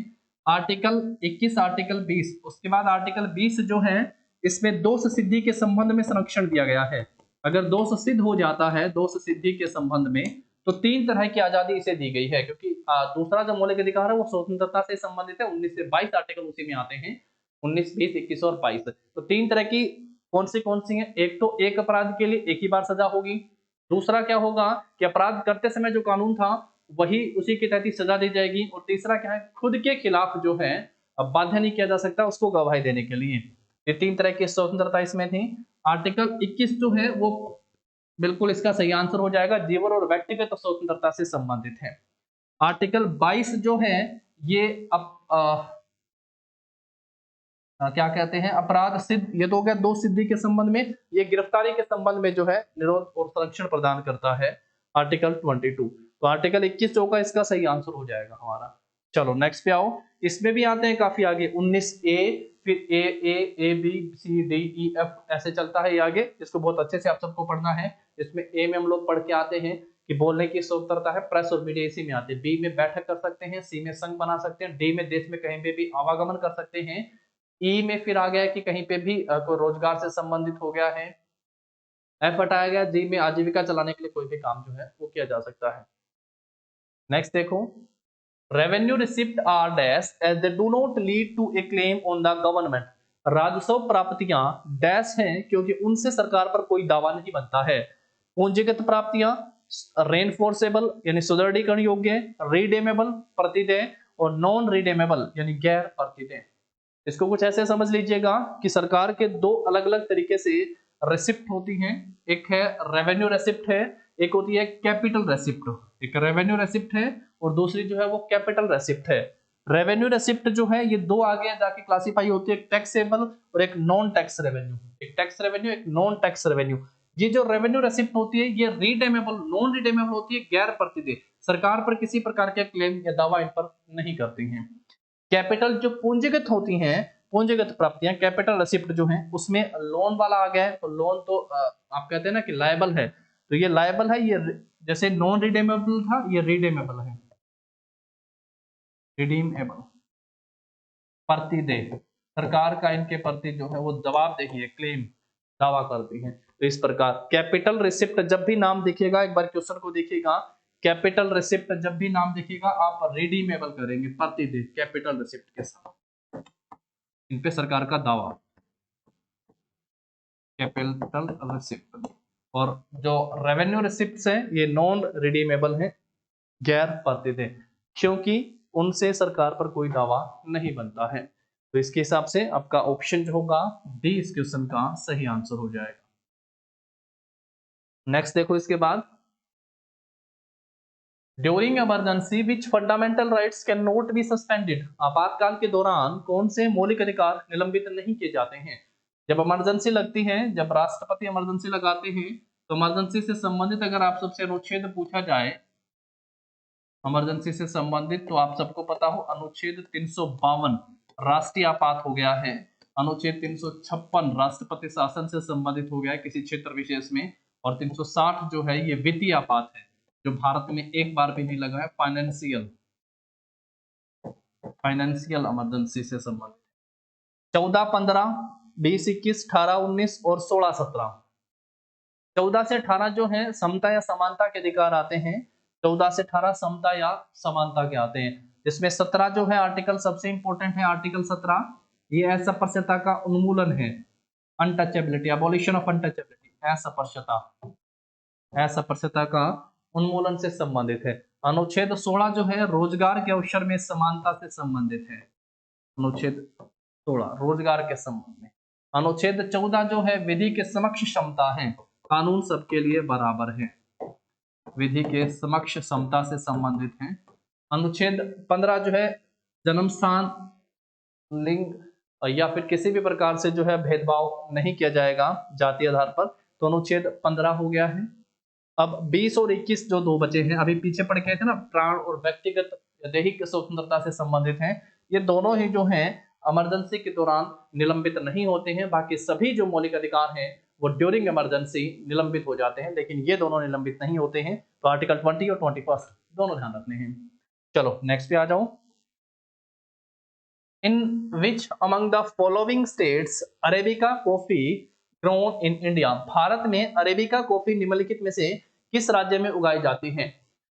आर्टिकल 21, आर्टिकल 20, उसके बाद आर्टिकल 20 जो है इसमें दोष सिद्धि के संबंध में संरक्षण दिया गया है। अगर दोष सिद्ध हो जाता है दोष सिद्धि के संबंध में, तो 3 तरह की आजादी इसे दी गई है, क्योंकि दूसरा जो मौलिक अधिकार है वो स्वतंत्रता से संबंधित है। 19 से 22 आर्टिकल उसी में आते हैं, 19, 20, 21 और 22। तो 3 तरह की कौन सी है, एक तो एक अपराध के लिए एक ही बार सजा होगी। दूसरा क्या होगा कि अपराध करते समय जो कानून था वही उसी के तहत सजा दी जाएगी। और तीसरा क्या है, खुद के खिलाफ जो है अब बाध्य नहीं किया जा सकता उसको गवाही देने के लिए। ये 3 तरह की स्वतंत्रता इसमें थी। आर्टिकल 21 जो है वो बिल्कुल इसका सही आंसर हो जाएगा, जीवन और व्यक्तिगत स्वतंत्रता से संबंधित है। आर्टिकल 22 जो है ये क्या कहते हैं, अपराध सिद्ध, ये तो हो गया दोष सिद्धि के संबंध में। ये गिरफ्तारी के संबंध में जो है निरोध और संरक्षण प्रदान करता है, आर्टिकल 22। तो आर्टिकल 21 जो होगा इसका सही आंसर हो जाएगा हमारा। चलो नेक्स्ट पे आओ, इसमें भी आते हैं काफी आगे। 19A, फिर A B C D E F ऐसे चलता है ये आगे, इसको बहुत अच्छे से आप सबको पढ़ना है। इसमें A में हम लोग पढ़ के आते हैं कि बोलने की स्वतंत्रता है, प्रेस और मीडिया इसी में आते हैं। B में बैठक कर सकते हैं, C में संघ बना सकते हैं, D में देश में कहीं पे भी आवागमन कर सकते हैं, E में फिर आ गया कि कहीं पे भी कोई रोजगार से संबंधित हो गया है, एफ हटाया गया, जी में आजीविका चलाने के लिए कोई भी काम जो है वो किया जा सकता है। नेक्स्ट देखो, revenue receipt are dash as they do not lead to a claim on the government. राजस्व प्राप्तियां डैश हैं क्योंकि उनसे सरकार पर कोई दावा नहीं बनता है। पूंजीगत प्राप्तियां रेनफोर्सेबल यानी सुदृढ़ीकरण योग्य, रिडेमेबल प्रतिदेय, और नॉन रिडेमेबल यानी गैर प्रतिदेय। इसको कुछ ऐसे समझ लीजिएगा कि सरकार के दो अलग अलग तरीके से रेसिप्ट होती हैं। एक है रेवेन्यू रेसिप्ट है, एक होती है कैपिटल रेसिप्ट। एक रेवेन्यू रेसिप्ट है और दूसरी जो है वो कैपिटल रेसिप्ट है। रेवेन्यू रेसिप्ट जो है ये दो आगे जाके क्लासिफाई होती है, एक टैक्सेबल और एक नॉन टैक्स रेवेन्यू। एक टैक्स रेवेन्यू, एक नॉन टैक्स रेवेन्यू। ये जो रेवेन्यू रेसिप्ट होती है ये रिडेमेबल, नॉन रिडेमेबल होती है, गैर प्रतिदेय, सरकार पर किसी प्रकार के क्लेम या दावा इन पर नहीं करती हैं। कैपिटल जो पूंजीगत होती हैं, पूंजीगत प्राप्तियां कैपिटल रेसिप्ट जो है उसमें लोन वाला आ गया है, तो लोन तो आप कहते हैं ना कि लायबल है, तो ये लायबल है, ये जैसे नॉन रिडीमेबल था ये रिडीमेबल है, रिडीमेबल। प्रतिदेय, सरकार का इनके प्रति जो है वो जवाबदेही है, क्लेम, दावा करती है। तो इस प्रकार कैपिटल रिसिप्ट जब भी नाम देखिएगा, एक बार क्वेश्चन को देखिएगा, कैपिटल रिसिप्ट जब भी नाम देखिएगा आप रिडीमेबल करेंगे, प्रतिदेय कैपिटल रिसिप्ट के साथ, इन पे सरकार का दावा, कैपिटल रिसिप्ट। और जो रेवेन्यू रिसिप्ट है ये नॉन रिडीमेबल है, गैर प्रतिदेय, क्योंकि उनसे सरकार पर कोई दावा नहीं बनता है। तो इसके हिसाब से आपका ऑप्शन जो होगा डी इस क्वेश्चन का सही आंसर हो जाएगा। नेक्स्ट देखो, इसके बाद during emergency which fundamental rights can not be suspended. आपातकाल के दौरान कौन से मौलिक अधिकार निलंबित नहीं किए जाते हैं। जब इमरजेंसी लगती है, जब राष्ट्रपति इमरजेंसी लगाते हैं, तो इमरजेंसी से संबंधित अगर आप सबसे अनुच्छेद पूछा जाए, इमरजेंसी से संबंधित, तो आप सबको पता हो अनुच्छेद 352 राष्ट्रीय आपात हो गया है, अनुच्छेद 356 राष्ट्रपति शासन से संबंधित हो गया है किसी क्षेत्र विशेष में, और 360 जो है ये वित्तीय आपात है जो भारत में एक बार भी नहीं लगा है, फाइनेंशियल इमरजेंसी से संबंधित। 14, 15, 20, 21, 18, 19 और 16, 17। 14 से 18 जो है समता या समानता के अधिकार आते हैं, 14 से 18 समता या समानता के आते हैं। जिसमें 17 जो है आर्टिकल सबसे इंपॉर्टेंट है, आर्टिकल 17 ये असस्पृश्यता का उन्मूलन है, अनटचेबिलिटी, अबॉलिशन ऑफ अनटचेबिलिटी, असस्पृश्यता का उन्मूलन से संबंधित है। अनुच्छेद 16 जो है रोजगार के अवसर में समानता से संबंधित है, अनुच्छेद 16 रोजगार के संबंध में। अनुच्छेद 14 जो है विधि के समक्ष क्षमता है, कानून सबके लिए बराबर है, विधि के समक्ष समता से संबंधित है। अनुच्छेद 15 जो है जन्म स्थान, लिंग या फिर किसी भी प्रकार से जो है भेदभाव नहीं किया जाएगा जाति आधार पर, तो अनुच्छेद 15 हो गया है। अब 20 और 21 जो दो बचे हैं, अभी पीछे पढ़ के थे ना, प्राण और व्यक्तिगत दैहिक स्वतंत्रता से संबंधित हैं, ये दोनों ही जो हैं इमरजेंसी के दौरान निलंबित नहीं होते हैं। बाकी सभी जो मौलिक अधिकार हैं वो ड्यूरिंग इमरजेंसी निलंबित हो जाते हैं, लेकिन ये दोनों निलंबित नहीं होते हैं। तो आर्टिकल 20 और 21 दोनों ध्यान रखने हैं। चलो नेक्स्ट पे आ जाओ। In which among the following states Arabica coffee grown in India. Bharat में अरेबिका कॉफी निम्नलिखित में से किस राज्य में उगाई जाती है।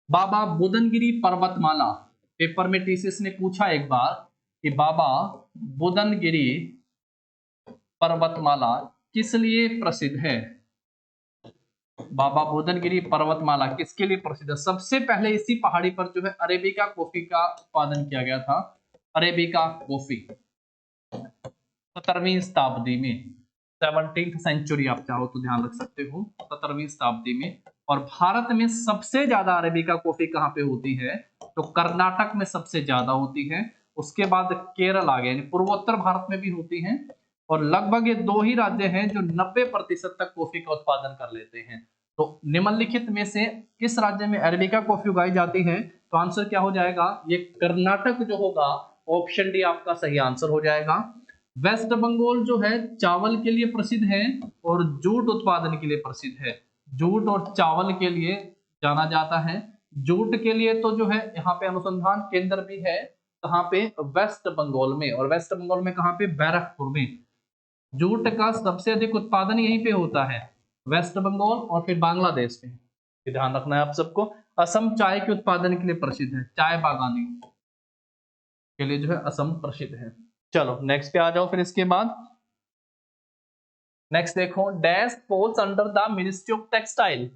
बाबा बुदनगिरी पर्वतमाला, पेपर में टीसीएस ने पूछा एक बार कि बाबा बुदनगिरी पर्वतमाला किस लिए प्रसिद्ध है। बाबा बुदनगिरी पर्वतमाला किसके लिए प्रसिद्ध है। सबसे पहले इसी पहाड़ी पर जो है अरेबिका कॉफी का उत्पादन किया गया था, अरेबिका कॉफी 17वीं शताब्दी में, 17th सेंचुरी आप चाहो तो ध्यान रख सकते हो, 17वीं शताब्दी में। और भारत में सबसे ज्यादा अरेबिका कॉफी कहाँ पे होती है, तो कर्नाटक में सबसे ज्यादा होती है, उसके बाद केरल आ गया, पूर्वोत्तर भारत में भी होती है, और लगभग ये दो ही राज्य हैं जो 90% तक कॉफी का उत्पादन कर लेते हैं। तो निम्नलिखित में से किस राज्य में अरेबिका कॉफी उगाई जाती है, तो आंसर क्या हो जाएगा, ये कर्नाटक जो होगा, ऑप्शन डी आपका सही आंसर हो जाएगा। वेस्ट बंगाल जो है चावल के लिए प्रसिद्ध है और जूट उत्पादन के लिए प्रसिद्ध है, जूट और चावल के लिए जाना जाता है। जूट के लिए तो जो है यहाँ पे अनुसंधान केंद्र भी है, कहाँ पे, वेस्ट बंगाल में, और वेस्ट बंगाल में कहाँ पे, बैरकपुर में। जूट का सबसे अधिक उत्पादन यहीं पे होता है, वेस्ट बंगाल और फिर बांग्लादेश में। ये ध्यान रखना है आप सबको। असम चाय के उत्पादन के लिए प्रसिद्ध है, चाय बागानी के लिए जो है असम प्रसिद्ध है। चलो नेक्स्ट पे आ जाओ फिर इसके बाद। नेक्स्ट देखो, dash falls under the ministry of textile.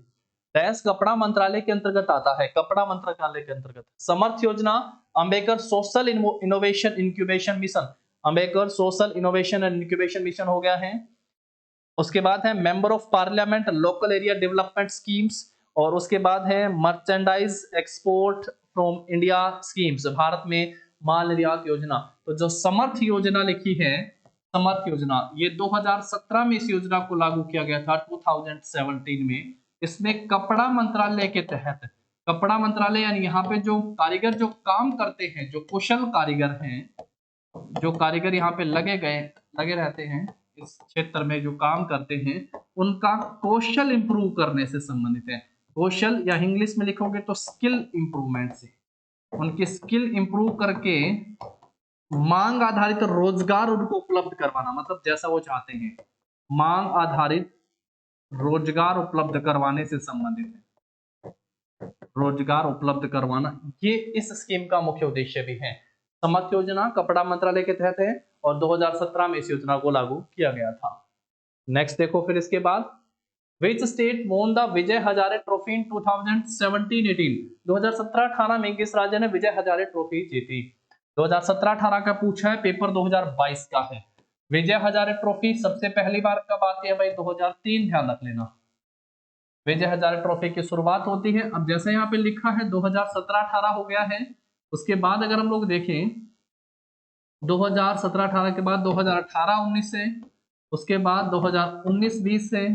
Dash कपड़ा मंत्रालय के अंतर्गत आता है, कपड़ा मंत्रालय के अंतर्गत। समर्थ योजना, Ambedkar social innovation incubation mission, Ambedkar social innovation and incubation mission हो गया है। उसके बाद है member of parliament local area development schemes, और उसके बाद है merchandise export from India schemes, Bharat में माल निर्यात योजना। तो जो समर्थ योजना लिखी है, समर्थ योजना, ये 2017 में इस योजना को लागू किया गया था, 2017 में। इसमें कपड़ा मंत्रालय के तहत, कपड़ा मंत्रालय यानी यहाँ पे जो कारीगर जो काम करते हैं, जो कुशल कारीगर हैं, जो कारीगर यहाँ पे लगे रहते हैं इस क्षेत्र में जो काम करते हैं, उनका कौशल इंप्रूव करने से संबंधित है। कौशल या इंग्लिश में लिखोगे तो स्किल इंप्रूवमेंट से, उनकी स्किल इंप्रूव करके मांग आधारित रोजगार उनको उपलब्ध करवाना, मतलब जैसा वो चाहते हैं, मांग आधारित रोजगार उपलब्ध करवाने से संबंधित है, रोजगार उपलब्ध करवाना, ये इस स्कीम का मुख्य उद्देश्य भी है। समर्थ योजना कपड़ा मंत्रालय के तहत है और 2017 में इस योजना को लागू किया गया था। नेक्स्ट देखो फिर इसके बाद, which state won the Vijay Hazare trophy in 2017-18। 2017-18 में किस राज्य ने विजय हजारे ट्रॉफी जीती? 2017-18 का पूछा है, पेपर 2022 का है। विजय हजारे ट्रॉफी सबसे पहली बार कब आती है भाई? 2003, ध्यान रख लेना। विजय हजारे ट्रॉफी की शुरुआत होती है, अब जैसे यहाँ पे लिखा है 2017-18 हो गया है, उसके बाद अगर हम लोग देखें 2017-18 के बाद 2018-19 से, उसके बाद 2019-20 से,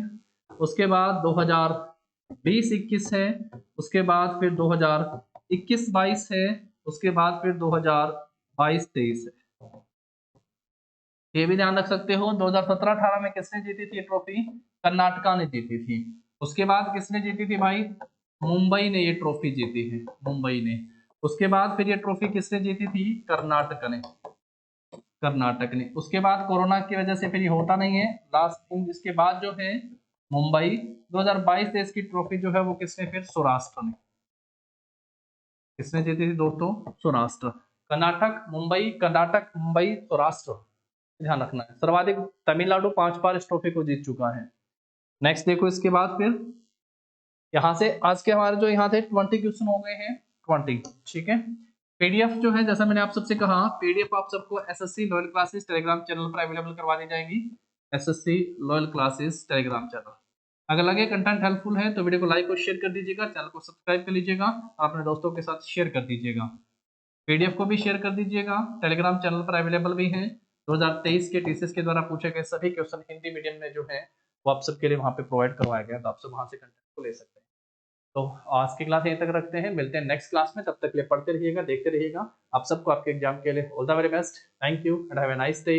उसके बाद 2020-21 है, उसके बाद फिर 2021-22 है, उसके बाद फिर 2022-23 है। ये भी ध्यान रख सकते हो, 2017-18 में किसने जीती थी ट्रॉफी? कर्नाटका ने जीती थी। उसके बाद किसने जीती थी भाई? मुंबई ने ये ट्रॉफी जीती है, मुंबई ने। उसके बाद फिर ये ट्रॉफी किसने जीती थी? कर्नाटक ने, कर्नाटक ने। उसके बाद कोरोना की वजह से फिर ये होता नहीं है, लास्ट इसके बाद जो है मुंबई। 2022-23 की ट्रॉफी जो है वो किसने? फिर सौराष्ट्र ने। किसने जीती थी दोस्तों? सौराष्ट्र। कर्नाटक मुंबई सौराष्ट्र, ध्यान रखना है। सर्वाधिक तमिलनाडु 5 बार इस ट्रॉफी को जीत चुका है। नेक्स्ट देखो इसके बाद फिर, यहाँ से आज के हमारे जो यहाँ थे 20 क्वेश्चन हो गए हैं, 20, ठीक है। पीडीएफ जो है, जैसा मैंने आप सबसे कहा, पीडीएफ आप सबको SSC loyal classes Telegram channel पर अवेलेबल करवा दी जाएगी, SSC loyal classes Telegram channel. अगर लगे कंटेंट हेल्पफुल है तो वीडियो को लाइक और शेयर कर दीजिएगा, चैनल को सब्सक्राइब कर लीजिएगा, अपने दोस्तों के साथ शेयर कर दीजिएगा। पीडीएफ को भी शेयर कर दीजिएगा, टेलीग्राम चैनल पर अवेलेबल भी है। 2023 के टीसीएस के द्वारा पूछे गए सभी क्वेश्चन हिंदी मीडियम में जो है वो आप सबके लिए वहां पे प्रोवाइड करवाया गया, तो आप सब वहां से कंटेंट को ले सकते हैं। तो आज की क्लास यहीं तक रखते हैं, मिलते हैं नेक्स्ट क्लास में। तब तक के लिए पढ़ते रहिएगा, देखते रहिएगा। आप सबको आपके एग्जाम के लिए all the very best. Thank you and have a nice day.